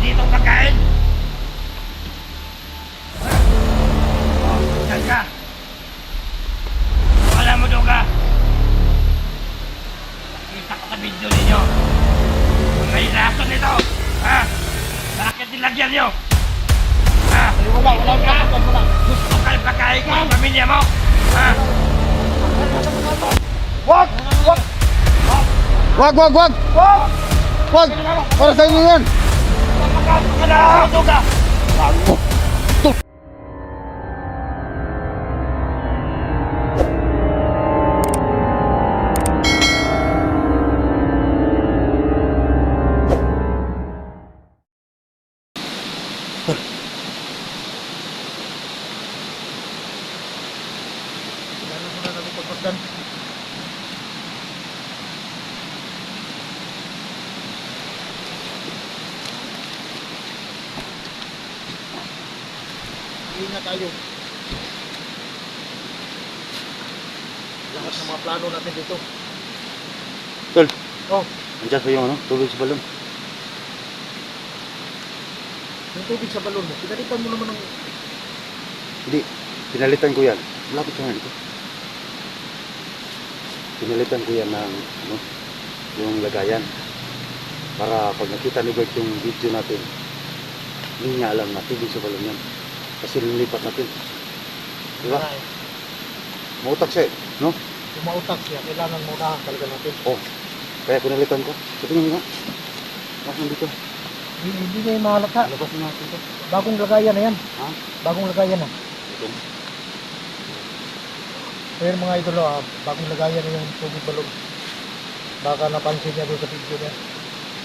ditong pagkain. Oh, saan ka? Wala mo doon ka. Kita ko sa video ninyo. May rason nito. Ha? Bakit nilagyan nyo? Ha? Wala. Gusto kayo pagkain ko ng pamilya mo? Ha? Wag! Wag! Para sa inyo yan! Ingat tayo. Lahat ng mga plano natin dito. Tol, Oh, andyan pa yung tubig sa balon. yung tubig sa balon mo, pinalitan mo naman ng... Hindi, pinalitan ko yan. Lapit ka nga dito. Pinalitan ko yan ng yung lagayan. Para pag nakita ni Bert yung video natin, hindi niya alam na tubig sa balon yan. Kasi lilipat natin. Diba? Mautak siya no? Kung mautak siya, kailangan maunahan talaga natin. Oh, kaya pinalitan ko. Sa tingin nga. Bakit dito? Hindi na yung mahalata. Labasin natin ito. Bagong lagayan na yan. Ha? Bagong lagayan na. Ito. Pero mga idolo, bagong lagayan na yung tubig balon. Baka napansin niya doon sa video niya.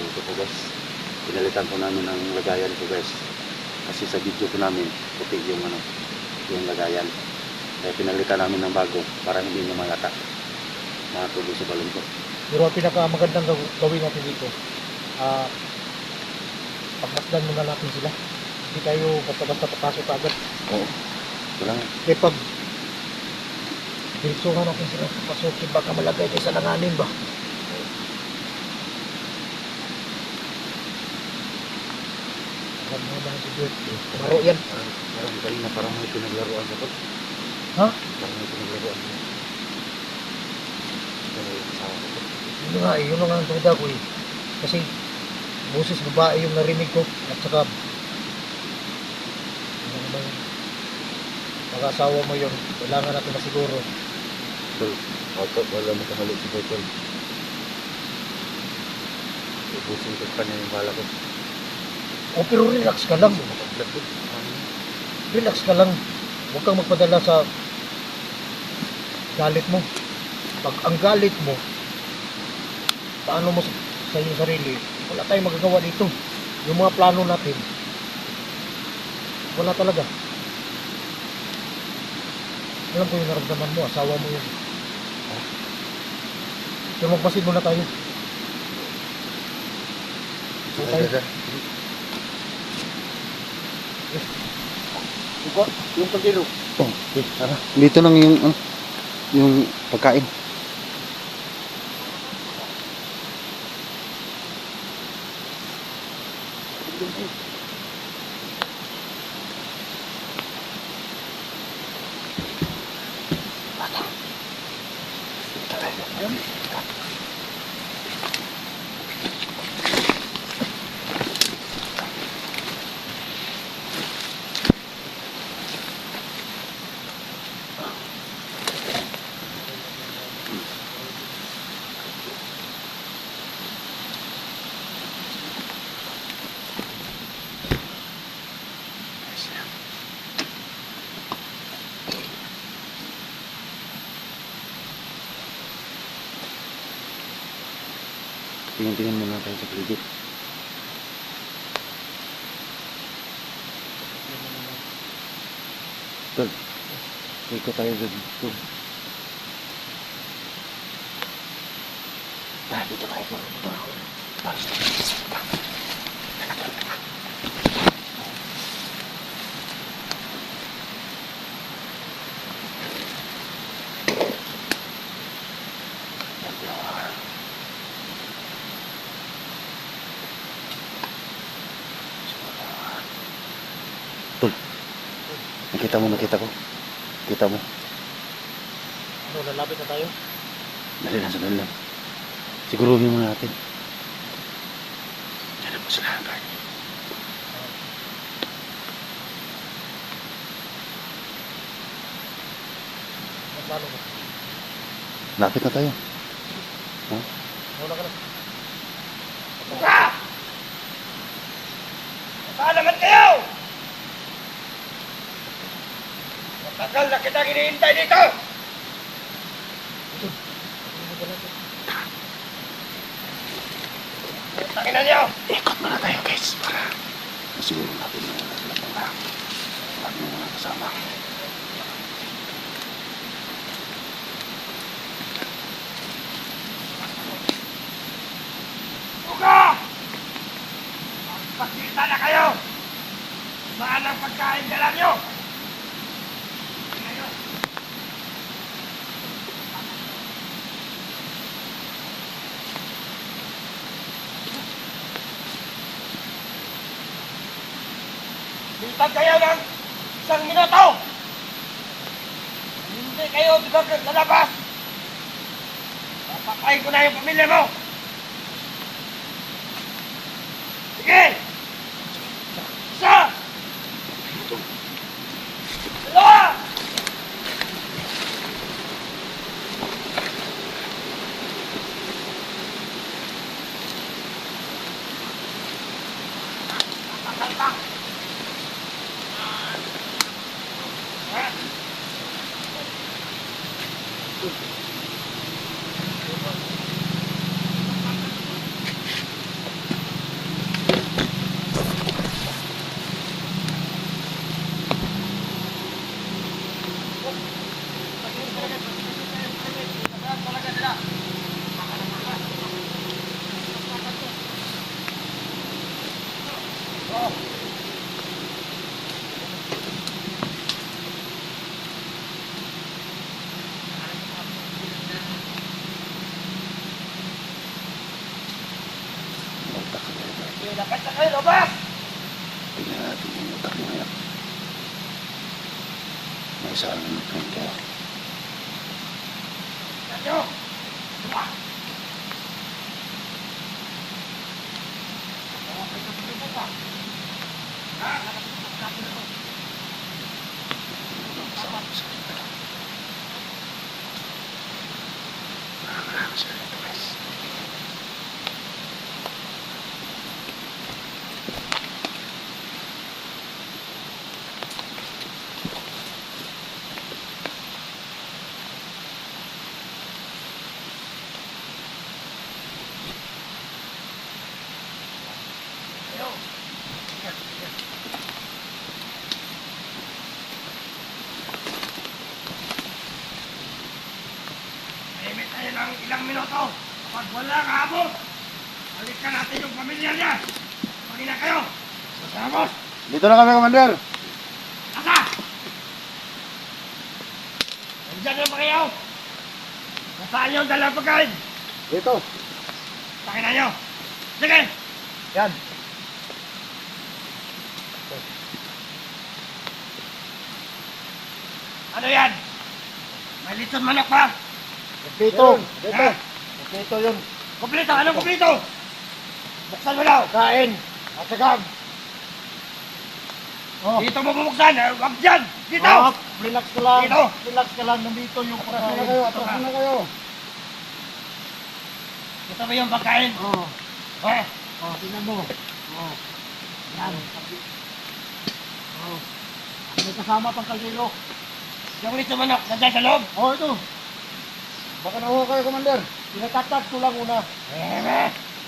Ito po guys. Pinalitan po namin ang lagayan ko guys. Kasi sa video po namin, puti yung yung lagayan. Kaya pinalitan namin ng bago para hindi niya malata. Makatulog sa balon ko. Pero ang pinakamagandang gawin natin dito, pagmasdan muna natin sila. Hindi tayo basta-basta papasok agad. Oo. Wala nga. Kaya pag diretsuhan natin sila pasukin, baka malagay tayo sa langanin ba? Alam mo naman si Bert, maro yan. Parang kanina parang may pinaglaruan sa to. Ha? Parang may pinaglaruan. Yun nga yun nga ang duda ko eh. Kasi boses babae yung narinig ko at saka ano naman yun, mag-asawa mo yun, kailangan natin na siguro. Tol, wala mo kamali si Bertol. Ibusin ko pa niya yung bala ko. O pero relax ka lang. Relax ka lang. Huwag kang magpadala sa galit mo. Pag ang galit mo, paano mo sa iyong sarili, wala tayong magagawa dito. Yung mga plano natin, wala talaga. Alam ko yung naramdaman mo, asawa mo yun. So magpasid muna tayo. Tayo. Yung pagkiro. Oh, okay, tara. Dito lang yung pagkain. Tingin-tingin muna tayo sa paligid. Tol, ikot tayo dito. Dito tayo. Tol, nakita ko. Kita mo. Ano, lalapit na tayo? Dali lang. Siguruhin muna natin. Yan na po sila. Ang plano mo? Lapit na tayo. Muna ka na. Buka! Saan naman kayo? Matagal na kitang hinihintay dito! Tangina niyo! Ikot muna tayo guys para masiguro natin na lahat ng mga kasama. Buka! Magpakita na kayo! Saan ang pagkain dala niyo? Ngayon. Litag kayo ng 1 minuto! Hindi kayo lalabas! Papakain ko na yung pamilya mo! Sige! Isa! Dalawa! Dapat na kayo, labas! Tingnan natin yung utak mo ngayon. May isang friend kayo. Nanyo! Diba? Kasama sa kanila. Marami sila dito guys. Limit tayo ng ilang minuto. Kapag wala ka abot, balikan natin yung pamilya niya. Magina kayo. Salamat. Dito na kami, Commander. Asa! Nandiyan yung pakiyaw. Nasaan yung dalang pagkain? Dito. Pakina nyo. Sige! Yan. Ano yan? May lechon manok pa? Kompleto. Ha? Kompleto yun. Kumplito! Anong kumplito? Buksan mo daw! Kain. At sagam. Oh. Dito mo bubuksan! Huwag dyan! Dito! Ah, relax ka lang. Dito. Relax ka lang. Nandito yung pagkain. Atras na kayo. Dito mo yung pagkain! Oh. Ha? Oh, tingnan mo. Oh. Yan. Oh. May kasama pang kaldero. Yung lechon manok, nandiyan sa loob! Oh, ito. Baka nakuha kayo, Commander. Pinatatat ko lang una.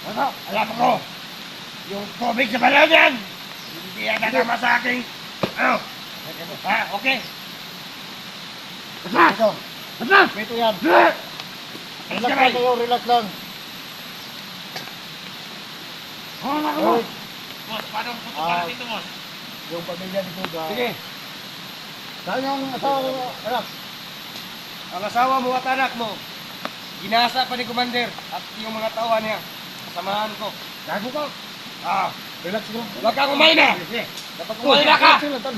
Ano? Alam ko! Yung tubig sa balaw niyan! Hindi yan kasama sa aking... Ano? Ha? Okay? Ito. Ano? Ito yan. Alis Relax ka lang kayo. Relax lang. Oh, naku! Oy, Boss, paano Ah. pupunta dito, boss? yung pamilya ni Duga. Sige! Saan yung asawa ko, anak? Ang asawa mo at anak mo, ginasa pa ni Commander at yung mga tauhan niya. Kasamahan ko. Gago ka. Ah, Relax lang. huwag kang umain na! Sige. Wala ka! Sila, tan.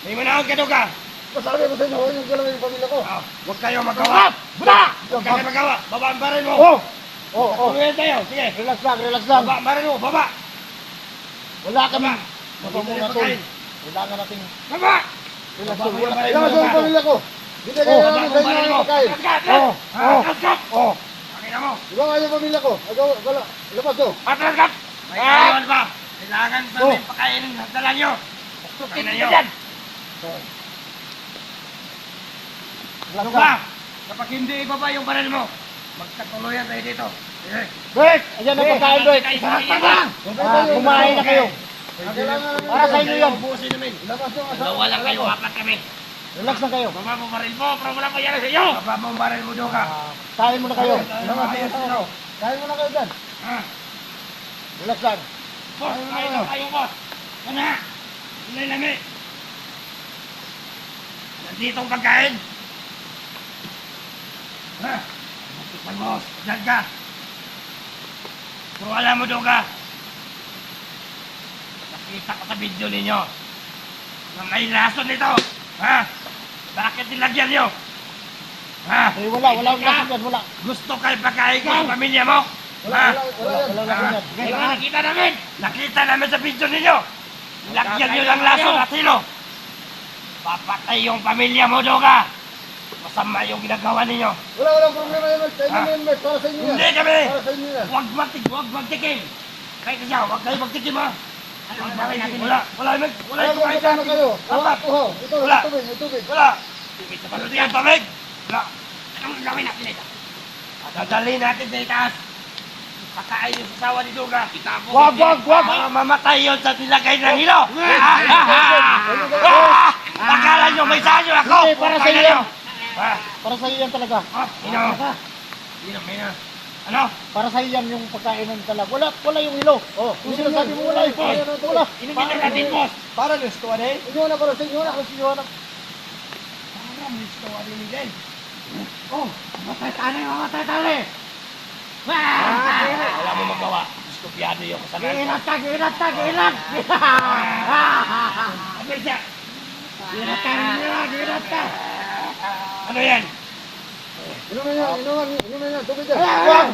May manahon ka duga! Masabi ko sa inyo, huwag yung galaw yung pamilya ko. Huwag kayo magawa! Buta! Huwag kayo magawa! Baba ang baril mo! Oh! Oh, oh. Tuluyan tayo! Sige! Relax lang, relax lang. Baba ang baril mo! Baba! Wala kami. Baba! Baba muna tol. Kailangan natin Baba! relax Baba lang. mo yung Wala baril kailangan mo, sa baba. pamilya ko. Hindi Oh, kaya baba namin mo sa ang baril inyo mo! yung pagkain. Atras ka! Oh, oh. Atras ka! Oh, Pakina mo! iba nga yung pamilya ko. Wala, labas to. Atras ka! May kayon pa! Kailangan pa may pakainin sa dala nyo! Pakina nyo! Relax Duga! lang. Kapag hindi ibaba yung baril mo, magkatuluyan tayo dito! Sige! Bert! Ayan ang pagkain, Bert. Kumain na kayo. Para sa inyo yan. Ubusin namin! Labas yung asawa. Dalawa lang kayo, apat kami! Relax lang kayo. Baba mo baril mo, pero walang mangyari sa iyo! Baba mo ang baril mo, Duga! Kain muna kayo. Ayos sino! Kain muna kayo dyan. Ha? Relax lang. Boss, kain na kayo, boss! Yan na! Ilay lami! Nandito ang pagkain! Ha? Matikman mo, dyan ka! Pero alam mo, Duga, nakita ko sa video ninyo na may lason nito! Ha? Bakit nilagyan nyo? Ha? Eh, wala akong lason yan, wala. Gusto kayo pagkain ko sa pamilya mo? Wala, Ha? wala yan. Wala lason yan. Kaya nakikita namin! Nakita namin sa video ninyo! Lagyan nyo ng laso at hilo! Papatay yung pamilya mo, Duga! Masama yung ginagawa ninyo! Walang problema yan, Bert. Sa inyo yan, Bert. Para sa inyo yan. Hindi kami! Para sa inyo yan. Huwag magtikim! Kahit siya, huwag kayo magtikim ha! Wala yung kumain sa Ano atin! kayo? Wala! Uhaw. Ito, Wala. may tubig, may tubig. Wala! Tubig sa balot yan, tubig! Wala! Anong gawin natin ito? Dadalhin natin sa itaas! Pakain yung sasawa ni Duga! Wag, wag, wag! Baka mamatay yun sa nilagay ng hilo! Akala nyo may sanyo ako! Hindi, para sa iyo. Ha? Para sa iyo yan talaga. Inom! Inom! Ano? Para sa iyo yan yung pagkainan talaga. Wala yung hilo. Oh, yung sinasabi mo wala. Wala. Inumin na natin, boss! Para gusto ka din? Inyo na para sa inyo na. Kasi inyo na. Para gusto ka din, Miguel! Oh, mamatay tali. Wala mo magawa. Diskupyado yung kasalanan. Giinat ka. Abel siya! Giinat ka. Ano yan? Inuman yan. Tubig yan. Wag!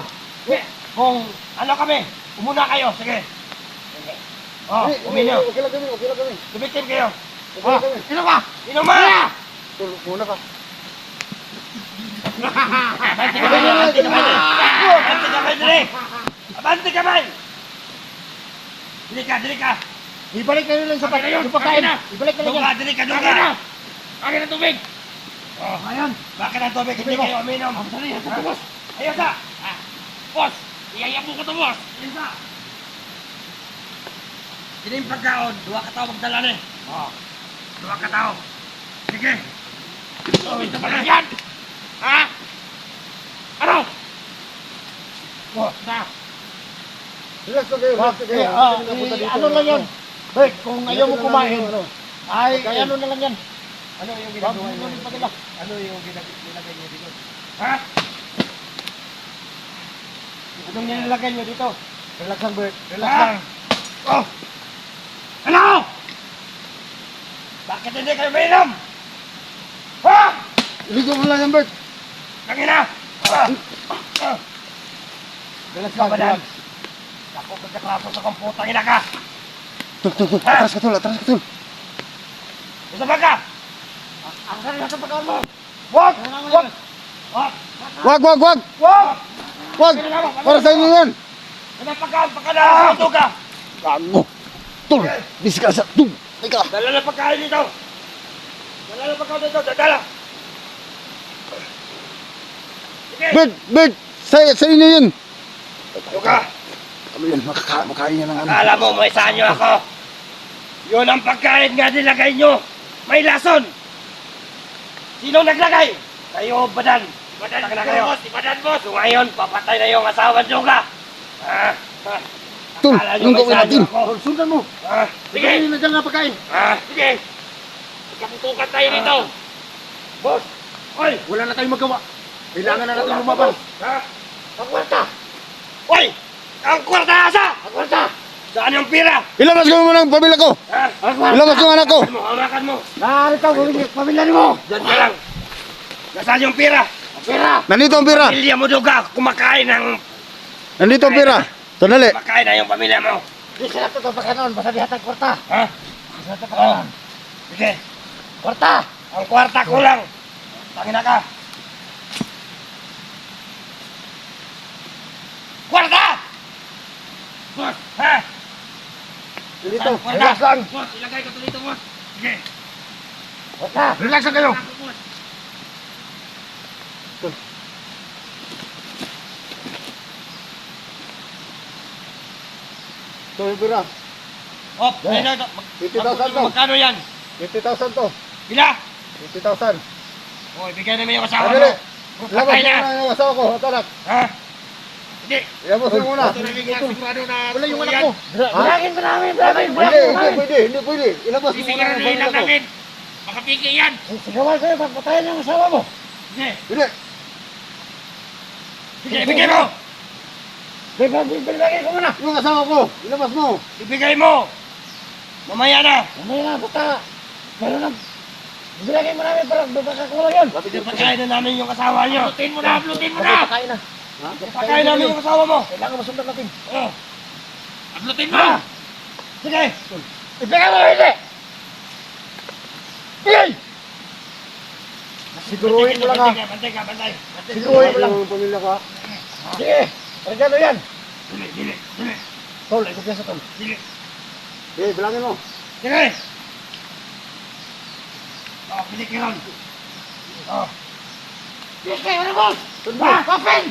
Kung ano kami, umuna kayo, sige. Oh, uminom. Okay lang kami. Tumitim kayo. Okay lang kami. Inom ka! Inom ka! Muna ka. Abante kamay! Abante kamay! Abante kamay dali! Abante kamay! Dili ka! Ibalik na lang sa pagkain. Ibalik na lang Duga, yan. dili ka, Duga! Akin ang tubig! Oh, Ayan. bakit ang tubig? Hindi kayo uminom. Boss! Ayos sa! Boss! Iyaya mo ko to, boss! Ayos sa! Sino yung pagkaon? Dua ka tao magdala ni. Oh. Dua ka tao. Sige. Ito pala yan! Ha? Ano? Oh, na. Relax lang kayo. Ano lang yan? Bert, kung ayaw mo kumain, ay ano na lang yan. Ano yung Ginagawa ginagawa niyo? niyo? Ano yung ginagay niyo dito? Ha? Anong nilagay niyo dito? Relax lang, Bert. Relax Ha? lang. Oh! Ano? Bakit hindi kayo mainom? Ha? Iligo mo lang yan, Bert. Tangina! Relax lang, Babadan! relax. Ako magkaklaso sa komputang ina ka! Atras ka, tol. Atras ka, tol. Gusto ba ka? Ang sarili sa pagkain mo. Wag! Wag! Wag! Wag! Wag! Para sa inyo yan. Ano pagkain? Pagkala sa ka! Gago. Tol, disgrasya. Tol, teka. Dala na pagkain dito! Dala na pagkain dito! Dala! Sige! Bert, sa inyo yan. Duga! Ano yan, makain yan ng ano. Kala mo may sanyo ako! Yun ang pagkain nga nilagay nyo! May lason! Sino naglagay? Kayo, Badan! Badan na kayo! Badan boss! So ngayon, papatay na yung asawa nyo ka! Tol, Akala nyo anong may gawin sanyo natin? ako? Tol, sundan mo. Sige! Sige na dyan nga pagkain. Sige! Kaputukan tayo dito! Boss! Oy! Wala na tayong magawa. Kailangan na natin lumabas. Ang kwarta! Oy! Ang kwarta asa! Ang kwarta! Saan yung pira? Ilabas ko muna ang pamilya ko. Ha? Ilabas ko ang anak ko. Hawakan mo. Narito, pamilya mo. Diyan ka lang. Nasaan yung pira? Pera. Nandito ang pira. Pamilya mo duga, kumakain ng... Nandito ang pera. Sandali. Kumakain na yung pamilya mo. Di sila to pagkanon, basta dihatag kwarta. Ha? Di sila to pagkanon. Sige, Kwarta. ang kwarta ko lang. Tangina ka. Kwarta! Boss, ha? Dito. Kwarta. Relax lang. Boss, ilagay ko to dito, boss. Sige. Kwarta. Relax lang kayo. Boss. Ito yung pira. Op, Yeah. ayun na. 50,000 to. Magkano yan? 50,000 to. Bila? 50,000. O, ibigay namin yung asawa Sandali. mo. Ilabas Patay mo na. muna yung asawa ko. At anak. Ha? Hindi. Ilabas mo muna. Ito naging sigurado na... Wala yung anak yan. mo. Bilangin mo namin, bilangin mo Hindi, hindi namin. pwede. Hindi pwede. Ilabas mo muna Sisiguraduhin yung lang pamilya ko. namin. Makapigil yan. Sigawan kayo, pagpatayin yung asawa mo. Sige. Hindi. Sige, ibigay mo. Bilangin ko muna. Yung asawa ko. Ilabas mo. Ibigay mo. Mamaya na. Ano na, basta. Meron na. Bilangin mo namin para baka yun. Pagkain na namin yung asawa niyo. Ablutin mo na, ablutin mo na. Pakain na. Ha? Pagkain namin yung asawa mo. Kailangan masundan natin. Oh. Ablutin mo. Sige. Ibigay mo, hindi. Bigay! Siguruhin mo lang ha. Bantay ka, bantay. Siguruhin mo lang. Yung pamilya ko. ha? Sige, regalo yan. Dili, dili, dili. Tol, ikot yan sa tol. Dili. Eh, bilangin mo. Sige. Oh, bili ka ron. Oh. Sige, ano mo? Papel!